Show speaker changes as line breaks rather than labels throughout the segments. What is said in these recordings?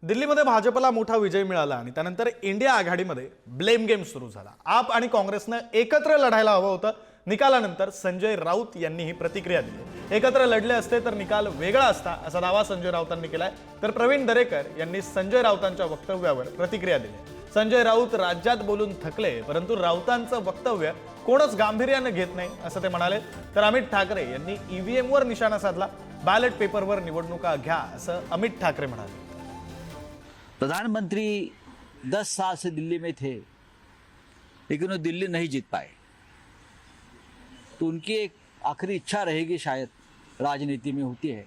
दिल्लीमध्ये भाजपला मोठा विजय मिळाला आणि त्यानंतर इंडिया आघाडीमध्ये ब्लेम गेम सुरू झाला। आप आणि काँग्रेसनं एकत्र लढायला हवं होतं। निकालानंतर संजय राऊत यांनी ही प्रतिक्रिया दिली। एकत्र लढले असते तर निकाल वेगळा असता असा दावा संजय राऊतांनी केलाय। तर प्रवीण दरेकर यांनी संजय राऊतांच्या वक्तव्यावर प्रतिक्रिया दिली। संजय राऊत राज्यात बोलून थकले, परंतु राऊतांचं वक्तव्य कोणच गांभीर्याने घेत नाही असं ते म्हणाले। तर अमित ठाकरे यांनी ईव्हीएम वर निशाणा साधला। बॅलेट पेपरवर निवडणुका घ्या असं अमित ठाकरे म्हणाले।
प्रधानमंत्री 10 साल से दिल्ली में थे, लेकिन वो दिल्ली नहीं जीत पाए। तो उनकी एक आखिरी इच्छा रहेगी, शायद राजनीति में होती है,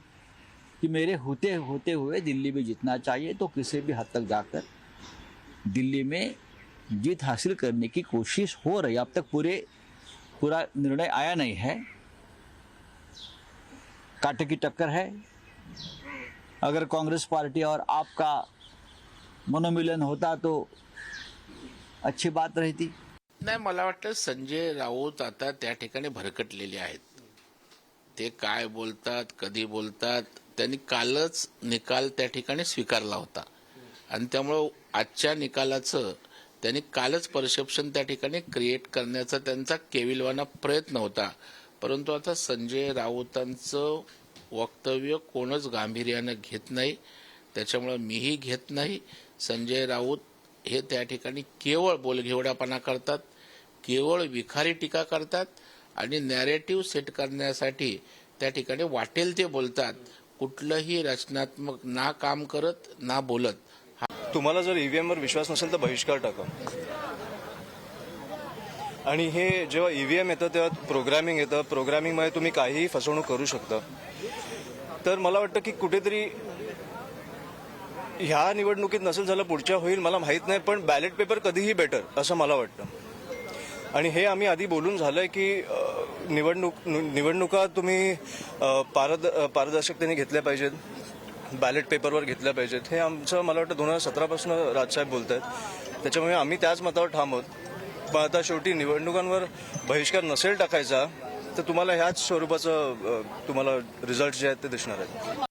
कि मेरे होते हुए दिल्ली में जीतना चाहिए। तो किसी भी हद तक जाकर दिल्ली में जीत हासिल करने की कोशिश हो रही है। अब तक पूरा निर्णय आया नहीं है, कांटे की टक्कर है। अगर कांग्रेस पार्टी और आपका मनोमिलन होता तो अच्छी बात रहती।
नाही, मला वाटतं संजय राऊत आता त्या ठिकाणी भरकटलेले आहेत। ते काय बोलतात, कधी बोलतात, त्यांनी कालच निकाल त्या ठिकाणी स्वीकारला होता आणि त्यामुळे आजच्या निकालाचं त्यांनी कालच परसेप्शन त्या ठिकाणी क्रिएट करण्याचा त्यांचा केविलवाना प्रयत्न होता। परंतु आता संजय राऊतांचं वक्तव्य कोणच गांभीर्याने घेत नाही, त्याच्यामुळे मीही घेत नाही। संजय राऊत हे त्या ठिकाणी केवळ बोलघेवडापणा करतात, केवळ विखारी टीका करतात आणि नॅरेटिव्ह सेट करण्यासाठी त्या ठिकाणी वाटेल ते बोलतात। कुठलंही रचनात्मक ना काम करत ना बोलत।
तुम्हाला जर ईव्हीएम वर विश्वास नसेल तर बहिष्कार टाका। आणि हे जेव्हा ईव्हीएम येतं तेव्हा प्रोग्रामिंग येतं, प्रोग्रामिंगमध्ये तुम्ही काहीही फसवणूक करू शकता। तर मला वाटतं की कुठेतरी ह्या निवडणुकीत नसेल झालं, पुढच्या होईल मला माहित नाही, पण बॅलेट पेपर कधीही बेटर असं मला वाटतं। आणि हे आम्ही आधी बोलून झालंय की निवडणुका तुम्ही पारदर्शकतेने घेतल्या पाहिजेत, बॅलेट पेपरवर घेतल्या पाहिजेत। हे आमचं मला वाटतं 2017 पासून राजसाहेब बोलत आहेत, त्याच्यामुळे आम्ही त्याच मतावर ठाम आहोत। पण आता शेवटी निवडणुकांवर बहिष्कार नसेल टाकायचा तर तुम्हाला ह्याच स्वरूपाचं तुम्हाला रिझल्ट जे आहेत ते दिसणार आहेत।